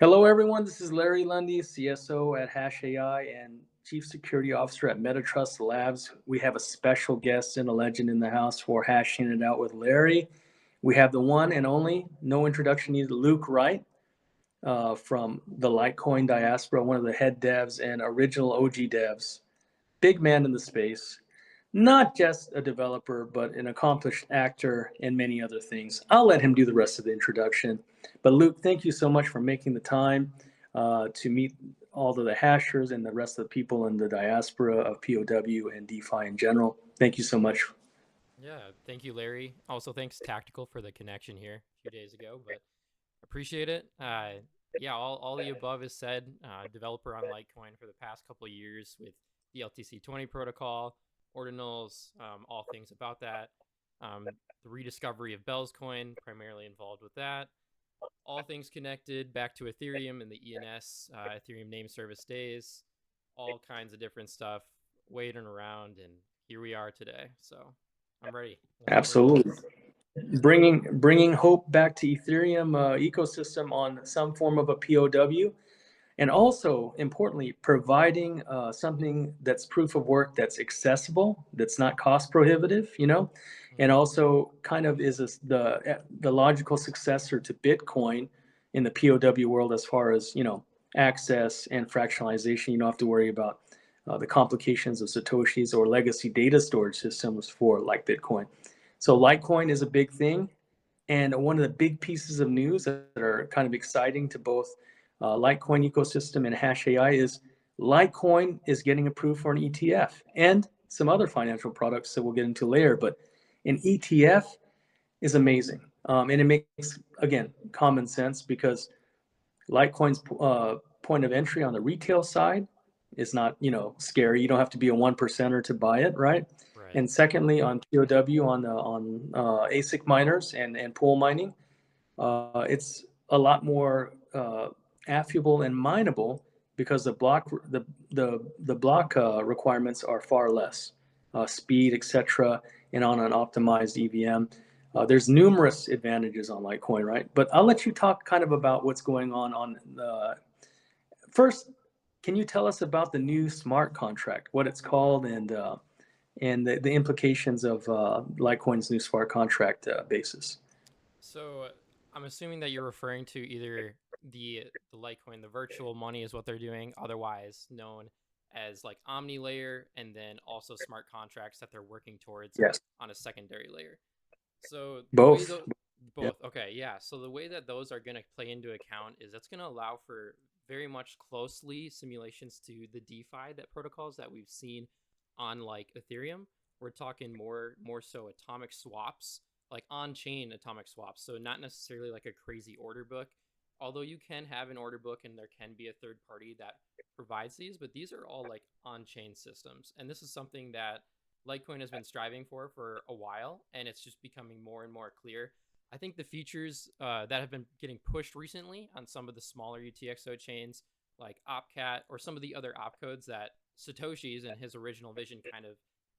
Hello, everyone. This is Larry Lundy, CSO at Hash AI and Chief Security Officer at MetaTrust Labs. We have a special guest and a legend in the house for hashing it out with Larry. We have the one and only, no introduction needed, Luke Wright from the Litecoin diaspora, one of the head devs and original OG devs. Big man in the space, not just a developer, but an accomplished actor and many other things. I'll let him do the rest of the introduction. But Luke, thank you so much for making the time to meet all of the hashers and the rest of the people in the diaspora of POW and DeFi in general. Thank you so much. Yeah, thank you, Larry. Also, thanks Tactical for the connection here a few days ago, but appreciate it. Yeah, all the above is said. Developer on Litecoin for the past couple of years with the LTC20 protocol, ordinals, all things about that. The rediscovery of Bell's coin, primarily involved with that. All things connected back to Ethereum and the ENS, Ethereum name service days, all kinds of different stuff, waiting around, and here we are today. So I'm ready. Let's go over the Absolutely. points. Bringing hope back to Ethereum ecosystem on some form of a POW. And also, importantly, providing something that's proof of work that's accessible, that's not cost prohibitive, and Mm-hmm. also kind of is the logical successor to Bitcoin in the POW world as far as access and fractionalization. You don't have to worry about the complications of Satoshis or legacy data storage systems for like Bitcoin. So Litecoin is a big thing. And one of the big pieces of news that are kind of exciting to both Litecoin ecosystem and Hash AI is Litecoin is getting approved for an ETF and some other financial products that we'll get into later. But an ETF is amazing. And it makes, again, common sense because Litecoin's point of entry on the retail side is not, scary. You don't have to be a one percenter to buy it, right? Right. And secondly, on POW on ASIC miners and pool mining, it's a lot more affable and mineable because the block requirements are far less, speed, etc., and on an optimized EVM. There's numerous advantages on Litecoin, right? But I'll let you talk kind of about what's going on the first. Can you tell us about the new smart contract, what it's called, and the implications of Litecoin's new smart contract basis? So I'm assuming that you're referring to either the Litecoin, the virtual money is what they're doing, otherwise known as like Omni layer, and then also smart contracts that they're working towards Yes, on a secondary layer. So the way both. the Yeah. both okay, yeah. So the way that those are going to play into account is that's going to allow for very much closely simulations to the DeFi that protocols that we've seen on like Ethereum. We're talking more so atomic swaps, like on-chain atomic swaps. So not necessarily like a crazy order book, although you can have an order book and there can be a third party that provides these, but these are all like on-chain systems. And this is something that Litecoin has been striving for a while, and it's just becoming more and more clear. I think the features that have been getting pushed recently on some of the smaller UTXO chains, like Opcat or some of the other opcodes that Satoshi's and his original vision kind of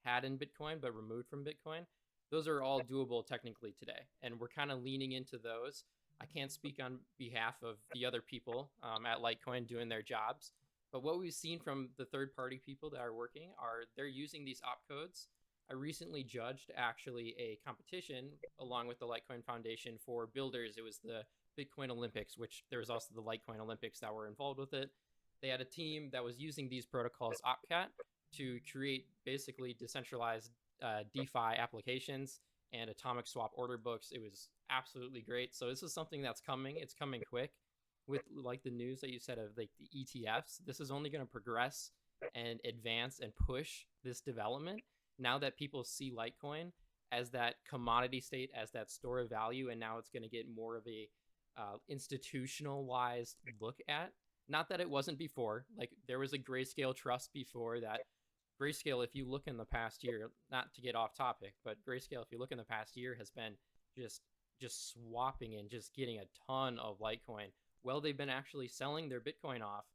had in Bitcoin but removed from Bitcoin, those are all doable technically today, and we're kind of leaning into those. I can't speak on behalf of the other people at Litecoin doing their jobs, but what we've seen from the third party people that are working are they're using these opcodes. I recently judged actually a competition along with the Litecoin Foundation for builders. It was the Bitcoin Olympics, which there was also the Litecoin Olympics that were involved with it. They had a team that was using these protocols, Opcat, to create basically decentralized DeFi applications and atomic swap order books. It was absolutely great. So this is something that's coming. It's coming quick with like the news that you said of like the ETFs. This is only going to progress and advance and push this development now that people see Litecoin as that commodity state, as that store of value, and now it's going to get more of a institutionalized look at. Not that it wasn't before. Like there was a Grayscale trust before that. Grayscale, if you look in the past year, not to get off topic, but Grayscale, if you look in the past year, has been just just swapping and just getting a ton of Litecoin. Well, they've been actually selling their Bitcoin off.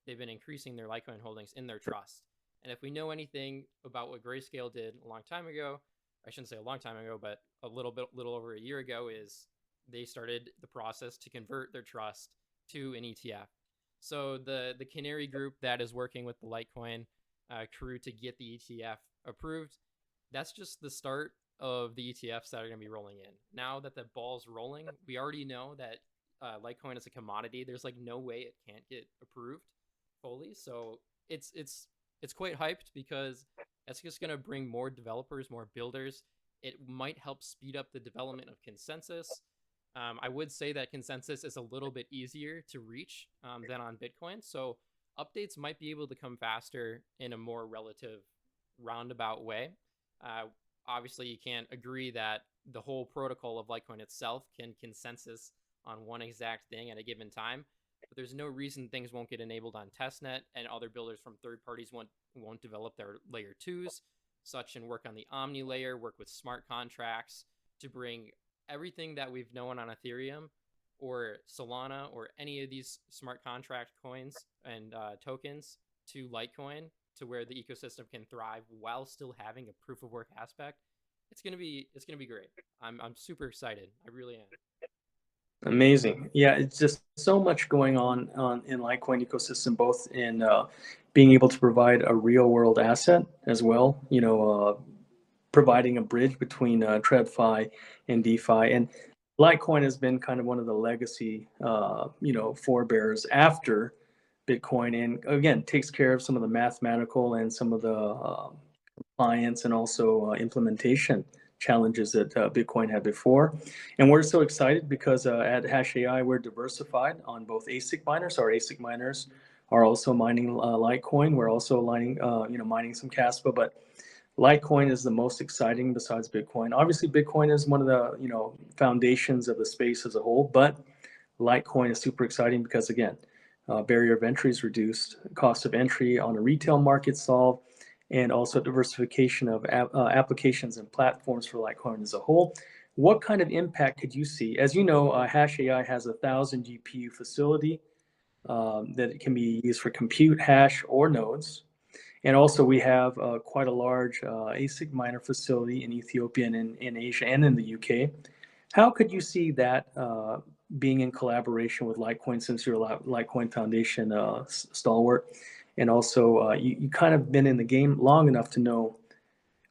They've been increasing their Litecoin holdings in their trust. And if we know anything about what Grayscale did a long time ago, I shouldn't say a long time ago, but little over a year ago, is they started the process to convert their trust to an ETF. So the Canary Group that is working with the Litecoin crew to get the ETF approved, that's just the start of the ETFs that are going to be rolling in. Now that the ball's rolling, we already know that Litecoin is a commodity. There's like no way it can't get approved fully. So it's quite hyped because that's just going to bring more developers, more builders. It might help speed up the development of consensus. I would say that consensus is a little bit easier to reach than on Bitcoin. So updates might be able to come faster in a more relative roundabout way. Uh, Obviously, you can't agree that the whole protocol of Litecoin itself can consensus on one exact thing at a given time. But there's no reason things won't get enabled on testnet, and other builders from third parties won't develop their layer twos, such and work on the Omni layer, work with smart contracts to bring everything that we've known on Ethereum or Solana or any of these smart contract coins and tokens to Litecoin, to where the ecosystem can thrive while still having a proof of work aspect. It's gonna be great. I'm super excited. I really am. Amazing. Yeah, it's just so much going on in Litecoin ecosystem, both in being able to provide a real world asset as well, providing a bridge between TradFi and DeFi. And Litecoin has been kind of one of the legacy, forebears after Bitcoin, and again, takes care of some of the mathematical and some of the compliance and also implementation challenges that Bitcoin had before. And we're so excited because at Hash AI, we're diversified on both ASIC miners. Our ASIC miners are also mining Litecoin. We're also mining some Caspa, but Litecoin is the most exciting besides Bitcoin. Obviously, Bitcoin is one of the foundations of the space as a whole, but Litecoin is super exciting because again, barrier of entry is reduced, cost of entry on a retail market solved, and also diversification of applications and platforms for Litecoin as a whole. What kind of impact could you see? As you know, Hash AI has 1,000 GPU facility that it can be used for compute, hash, or nodes. And also we have quite a large ASIC miner facility in Ethiopia and in Asia and in the UK. How could you see that being in collaboration with Litecoin, since you're a Litecoin Foundation stalwart? And also you kind of been in the game long enough to know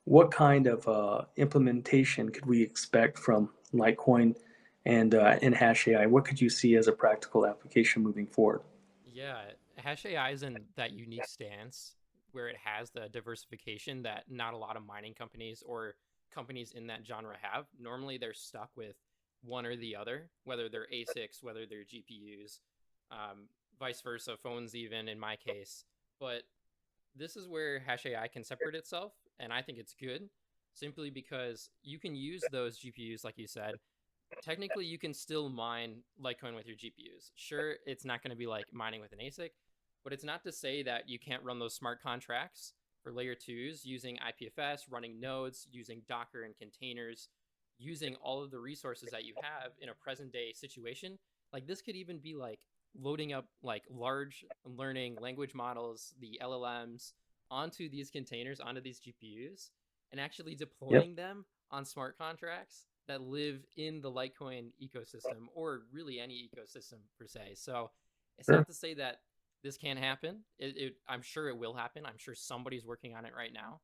what kind of implementation could we expect from Litecoin and Hash AI? What could you see as a practical application moving forward? Yeah, Hash AI is in that unique stance where it has the diversification that not a lot of mining companies or companies in that genre have. Normally, they're stuck with one or the other, whether they're ASICs, whether they're GPUs, vice versa, phones, even in my case. But this is where Hash AI can separate itself, and I think it's good simply because you can use those GPUs, like you said. Technically, you can still mine Litecoin with your GPUs. Sure, it's not going to be like mining with an ASIC, but it's not to say that you can't run those smart contracts for layer twos using IPFS, running nodes, using Docker and containers, using all of the resources that you have in a present day situation. Like this could even be like loading up like large learning language models, the LLMs, onto these containers, onto these GPUs, and actually Yep. deploying them on smart contracts that live in the Litecoin ecosystem, or really any ecosystem per se. So it's Sure. not to say that this can't happen. I'm sure it will happen. I'm sure somebody's working on it right now.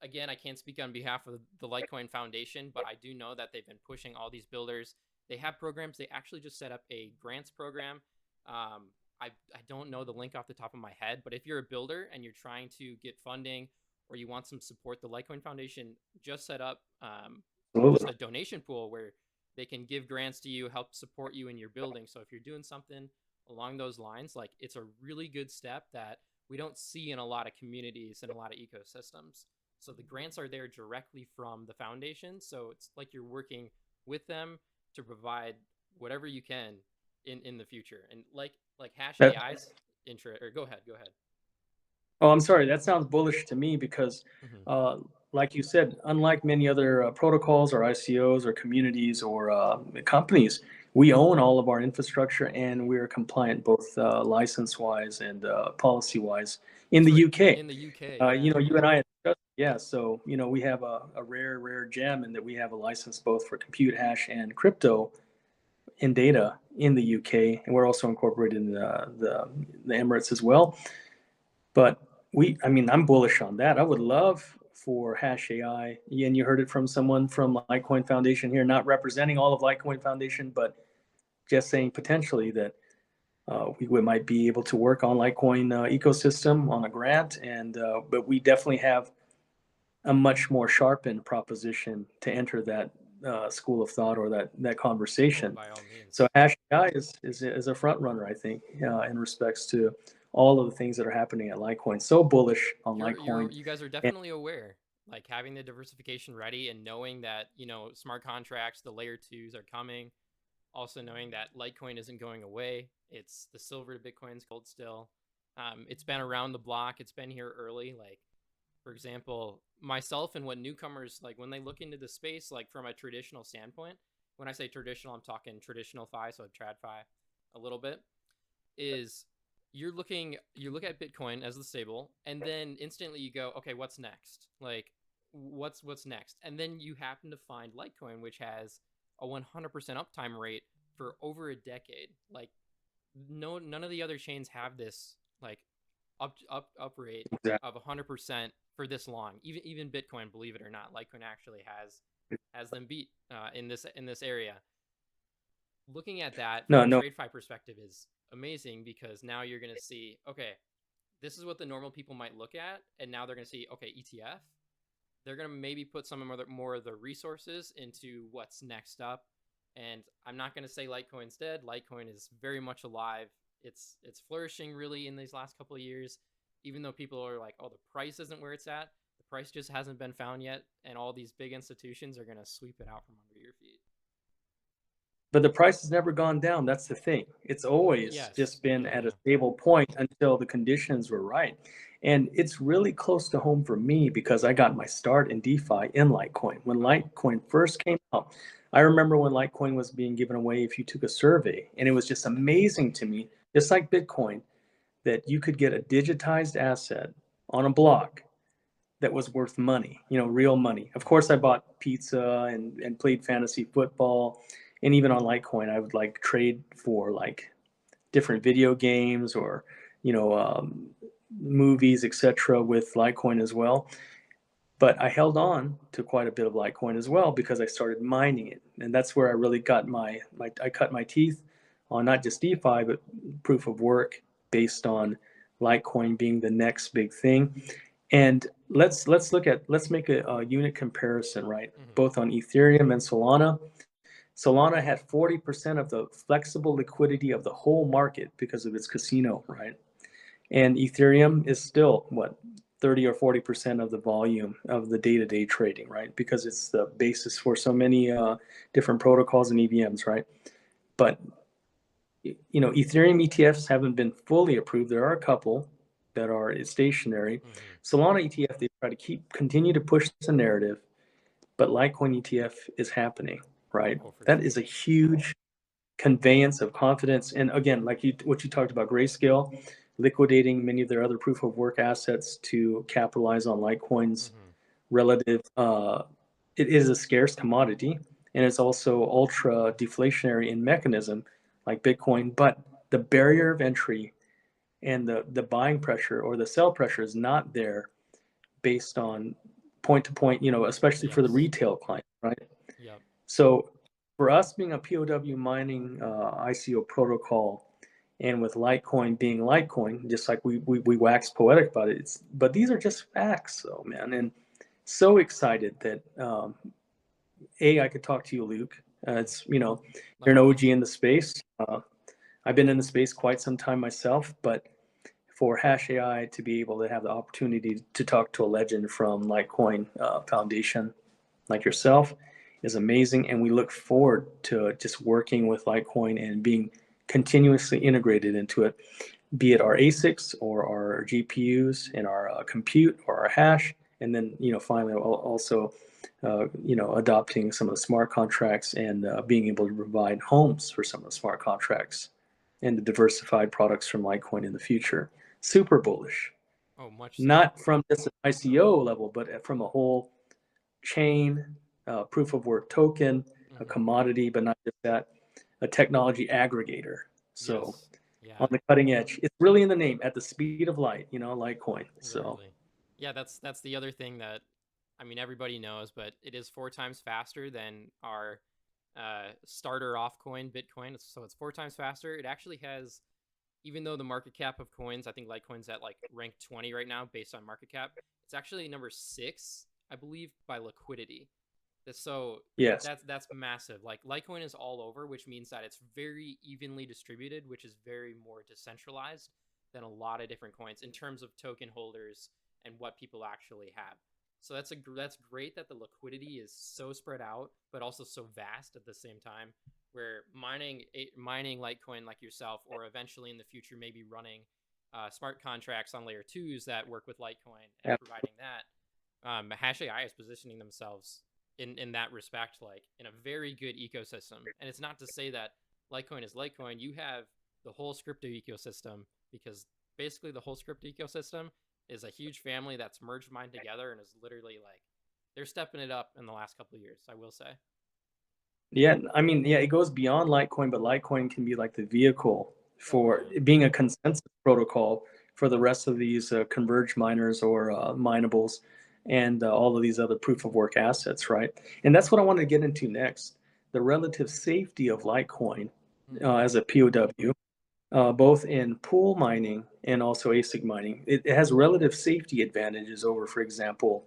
Again, I can't speak on behalf of the Litecoin Foundation, but I do know that they've been pushing all these builders. They have programs. They actually just set up a grants program. I don't know the link off the top of my head, but if you're a builder and you're trying to get funding or you want some support, the Litecoin Foundation just set up just Absolutely. a donation pool where they can give grants to you, help support you in your building. So if you're doing something along those lines, like it's a really good step that we don't see in a lot of communities and a lot of ecosystems. So the grants are there directly from the foundation. So it's like you're working with them to provide whatever you can in the future. And like Hash That AI's intro, or go ahead. Oh, I'm sorry. That sounds bullish to me because, Mm-hmm. uh, like you said, unlike many other protocols or ICOs or communities or companies, we own all of our infrastructure and we're compliant both license-wise and policy-wise in That's the right. UK. In the UK, yeah. You and I had discussed, yeah. So we have a rare gem in that we have a license both for compute hash and crypto in data in the UK, and we're also incorporated in the Emirates as well. But I'm bullish on that. I would love for Hash AI, and you heard it from someone from Litecoin Foundation here, not representing all of Litecoin Foundation, but just saying potentially that we might be able to work on Litecoin ecosystem on a grant, and but we definitely have a much more sharpened proposition to enter that school of thought or that conversation. By all means. So Hash AI is a front runner, I think, in respects to all of the things that are happening at Litecoin. So bullish on Litecoin. You guys are definitely aware, like having the diversification ready and knowing that, smart contracts, the layer twos are coming. Also knowing that Litecoin isn't going away. It's the silver to Bitcoin's gold still. It's been around the block. It's been here early. Like, for example, myself and what newcomers, like when they look into the space, like from a traditional standpoint, when I say traditional, I'm talking traditional FI, so TradFi a little bit, is you look at Bitcoin as the stable, and then instantly you go, okay, what's next? Like, what's next? And then you happen to find Litecoin, which has a 100% uptime rate for over a decade. Like, none of the other chains have this like up rate of 100% for this long. Even Bitcoin, believe it or not, Litecoin actually has them beat in this area. Looking at that from a TradeFi perspective is amazing, because now you're going to see, okay, this is what the normal people might look at, and now they're going to see, okay, ETF. They're going to maybe put some more of the resources into what's next up. And I'm not going to say Litecoin's dead. Litecoin is very much alive. It's flourishing really in these last couple of years, even though people are like, oh, the price isn't where it's at. The price just hasn't been found yet, and all these big institutions are going to sweep it out from under your feet. But the price has never gone down. That's the thing. It's always just been at a stable point until the conditions were right. And it's really close to home for me because I got my start in DeFi in Litecoin. When Litecoin first came out, I remember when Litecoin was being given away, if you took a survey, and it was just amazing to me, just like Bitcoin, that you could get a digitized asset on a block that was worth money, real money. Of course, I bought pizza and played fantasy football. And even on Litecoin, I would like trade for like different video games or, movies, etc. with Litecoin as well. But I held on to quite a bit of Litecoin as well because I started mining it. And that's where I really got I cut my teeth on not just DeFi, but proof of work based on Litecoin being the next big thing. And let's make a unit comparison, right? Mm-hmm. Both on Ethereum and Solana. Solana had 40% of the flexible liquidity of the whole market because of its casino, right? And Ethereum is still 30 or 40% of the volume of the day-to-day trading, right? Because it's the basis for so many different protocols and EVMs, right? But Ethereum ETFs haven't been fully approved. There are a couple that are stationary. Mm-hmm. Solana ETF, they try to continue to push the narrative, but Litecoin ETF is happening, right? That is a huge conveyance of confidence. And again, like what you talked about, Grayscale liquidating many of their other proof of work assets to capitalize on Litecoin's relative. It is a scarce commodity, and it's also ultra deflationary in mechanism, like Bitcoin. But the barrier of entry and the buying pressure or the sell pressure is not there, based on point to point. Especially for the retail client, right? Yep. So for us being a POW mining ICO protocol, and with Litecoin being Litecoin, just like we wax poetic about it, but these are just facts, though, man. And so excited that I could talk to you, Luke. It's you're an OG in the space. I've been in the space quite some time myself, but for Hash AI to be able to have the opportunity to talk to a legend from Litecoin Foundation like yourself is amazing, and we look forward to just working with Litecoin and being continuously integrated into it, be it our ASICs or our GPUs and our compute or our hash, and then finally also adopting some of the smart contracts and being able to provide homes for some of the smart contracts and the diversified products from Litecoin in the future. Super bullish. Oh, much so. Not from just an ICO level, but from a whole chain, proof of work token, a commodity, but not just that. a technology aggregator. So Yes. Yeah. on the cutting edge, it's really in the name, at the speed of light, Litecoin. So Literally. Yeah, that's the other thing that I mean everybody knows, but it is 4 times faster than our starter off coin Bitcoin. So it's 4 times faster. It actually has, even though the market cap of coins, I think Litecoin's at like rank 20 right now based on market cap. It's actually number 6, I believe, by liquidity. So yes, that's massive. Like Litecoin is all over, which means that it's very evenly distributed, which is very more decentralized than a lot of different coins in terms of token holders and what people actually have. So that's great that the liquidity is so spread out, but also so vast at the same time. Where mining Litecoin like yourself, or eventually in the future maybe running smart contracts on layer twos that work with Litecoin and providing that. Hash AI is positioning themselves in that respect, like in a very good ecosystem. And it's not to say that Litecoin is Litecoin. You have the whole crypto ecosystem, because basically the whole crypto ecosystem is a huge family that's merged mine together and is literally like they're stepping it up in the last couple of years, I will say. yeah. I mean, yeah, it goes beyond Litecoin, but Litecoin can be like the vehicle Oh for yeah. being a consensus protocol for the rest of these converged miners or minables and all of these other proof of work assets, right? And that's what I wanted to get into next: the relative safety of Litecoin Mm-hmm. as a POW. Both in pool mining and also ASIC mining. It has relative safety advantages over, for example,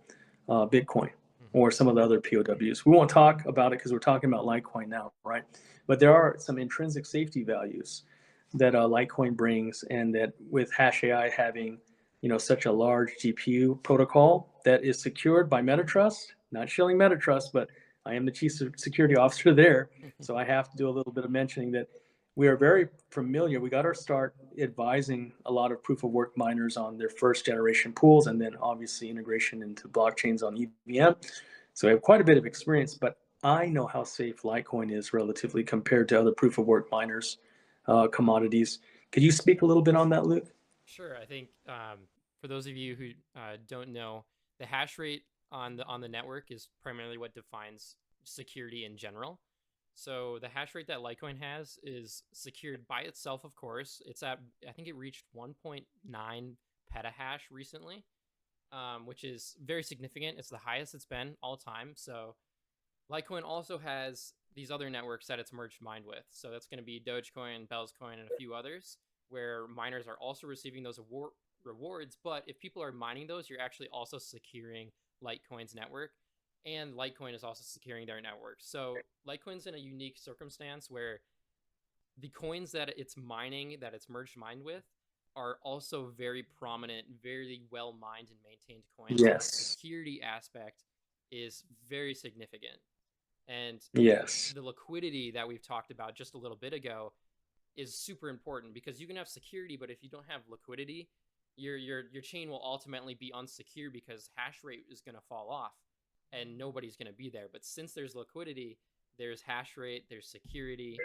Bitcoin Mm-hmm. or some of the other POWs. We won't talk about it because we're talking about Litecoin now, right? But there are some intrinsic safety values that Litecoin brings, and that with HashAI having, such a large GPU protocol that is secured by MetaTrust, not shilling MetaTrust, but I am the chief security officer there, so I have to do a little bit of mentioning that we are very familiar. We got our start advising a lot of proof of work miners on their first generation pools, and then obviously integration into blockchains on EVM. So we have quite a bit of experience, but I know how safe Litecoin is relatively compared to other proof of work miners, commodities. Could you speak a little bit on that, Luke? Sure. I think for those of you who don't know, the hash rate on the network is primarily what defines security in general. So the hash rate that Litecoin has is secured by itself, of course. It's at, I think it reached 1.9 petahash recently, which is very significant. It's the highest it's been all time. So Litecoin also has these other networks that it's merged mined with. So that's going to be Dogecoin, Bellscoin, and a few others, where miners are also receiving those rewards. But if people are mining those, you're actually also securing Litecoin's network, and Litecoin is also securing their network. So Litecoin's in a unique circumstance where the coins that it's mining, that it's merged mined with, are also very prominent, very well mined and maintained coins. So the Yes. security aspect is very significant. And Yes. the liquidity that we've talked about just a little bit ago is super important, because you can have security, but if you don't have liquidity, your chain will ultimately be unsecure, because hash rate is going to fall off and nobody's going to be there. But since there's liquidity, there's hash rate, there's security,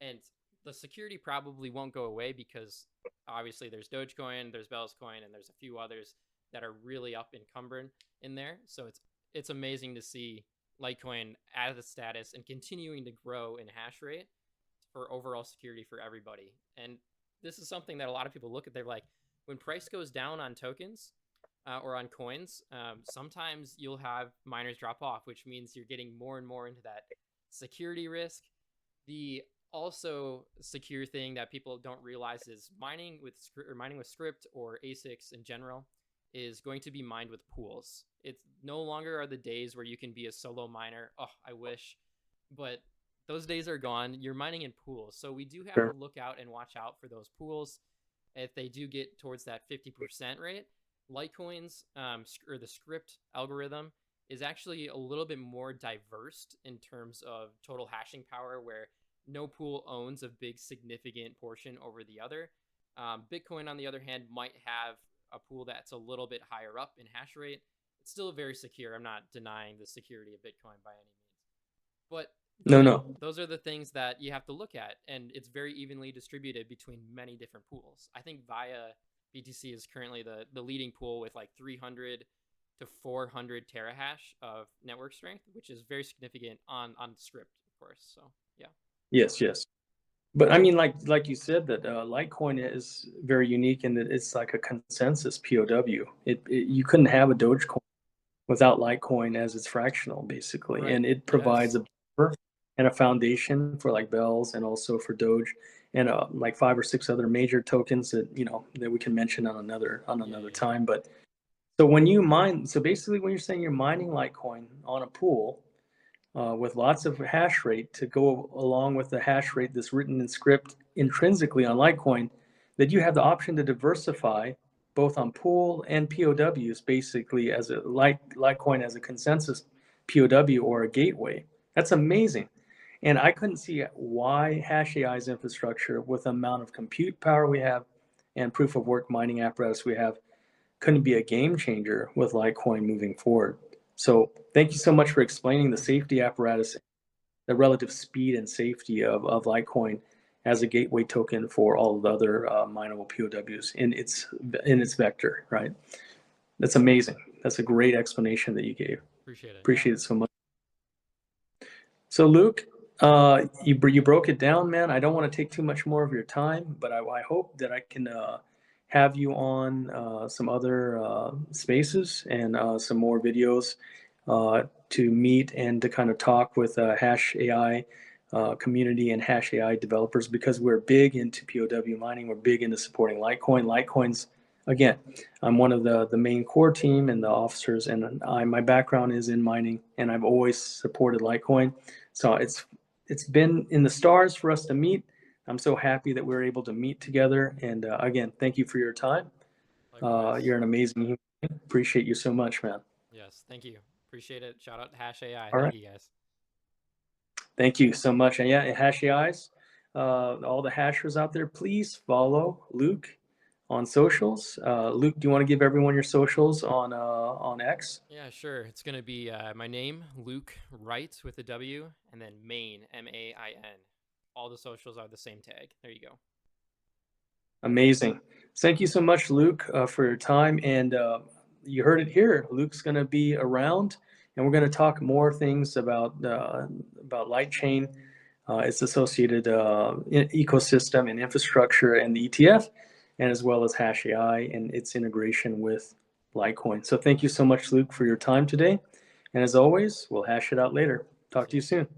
and the security probably won't go away, because obviously there's Dogecoin, there's Bellscoin, and there's a few others that are really up encumbered in there. So it's amazing to see Litecoin at the status and continuing to grow in hash rate for overall security for everybody. And this is something that a lot of people look at. They're like, when price goes down on tokens or on coins, sometimes you'll have miners drop off, which means you're getting more and more into that security risk. The also secure thing that people don't realize is mining with script or ASICs in general is going to be mined with pools. It's no longer are the days where you can be a solo miner. Oh, I wish, but those days are gone. You're mining in pools, so we do have to Sure. look out and watch out for those pools. If they do get towards that 50% rate, Litecoins or the script algorithm is actually a little bit more diverse in terms of total hashing power, where no pool owns a big significant portion over the other. Bitcoin, on the other hand, might have a pool that's a little bit higher up in hash rate. It's still very secure. I'm not denying the security of Bitcoin by any means, but No, those are no. those are the things that you have to look at, and it's very evenly distributed between many different pools. I think Via BTC is currently the leading pool with like 300 to 400 terahash of network strength, which is very significant on script, of course. So yeah. Yes, yes. But I mean, like you said, that Litecoin is very unique in that it's like a consensus POW. You couldn't have a Dogecoin without Litecoin as its fractional, basically, Right. and it provides Yes. a buffer and a foundation for like Bells and also for Doge and like 5 or 6 other major tokens that that we can mention on Yeah. another Yeah. time. But so when you mine, so basically when you're saying you're mining Litecoin on a pool with lots of hash rate to go along with the hash rate that's written in script intrinsically on Litecoin, that you have the option to diversify both on pool and POWs, basically as a Litecoin as a consensus POW or a gateway. That's amazing. And I couldn't see why HashAI's infrastructure, with the amount of compute power we have and proof of work mining apparatus we have, couldn't be a game changer with Litecoin moving forward. So thank you so much for explaining the safety apparatus, the relative speed and safety of Litecoin as a gateway token for all of the other mineable POWs in its vector, right? That's amazing. That's a great explanation that you gave. Appreciate it. Yeah. Appreciate it so much. So Luke, you broke it down, man. I don't want to take too much more of your time, but I hope that I can have you on some other spaces and some more videos to meet and to kind of talk with Hash AI community and Hash AI developers, because we're big into POW mining. We're big into supporting Litecoin. Litecoin's, again, I'm one of the main core team and the officers, and my background is in mining, and I've always supported Litecoin. So it's been in the stars for us to meet. I'm so happy that we're able to meet together. And again, thank you for your time. Likewise. You're an amazing human. Appreciate you so much, man. Yes. Thank you. Appreciate it. Shout out to Hash AI. All Thank right. you guys. Thank you so much. And yeah, Hash AIs, all the hashers out there, please follow Luke on socials. Luke, do you want to give everyone your socials on X? Yeah, sure. It's gonna be my name, Luke Wright with a W, and then Main, MAIN. All the socials are the same tag. There you go. Amazing. Thank you so much, Luke, for your time. And you heard it here. Luke's going to be around, and we're going to talk more things about Lightchain, its associated ecosystem and infrastructure, and the ETF, and as well as Hash AI and its integration with Litecoin. So thank you so much, Luke, for your time today. And as always, we'll hash it out later. Talk to you soon.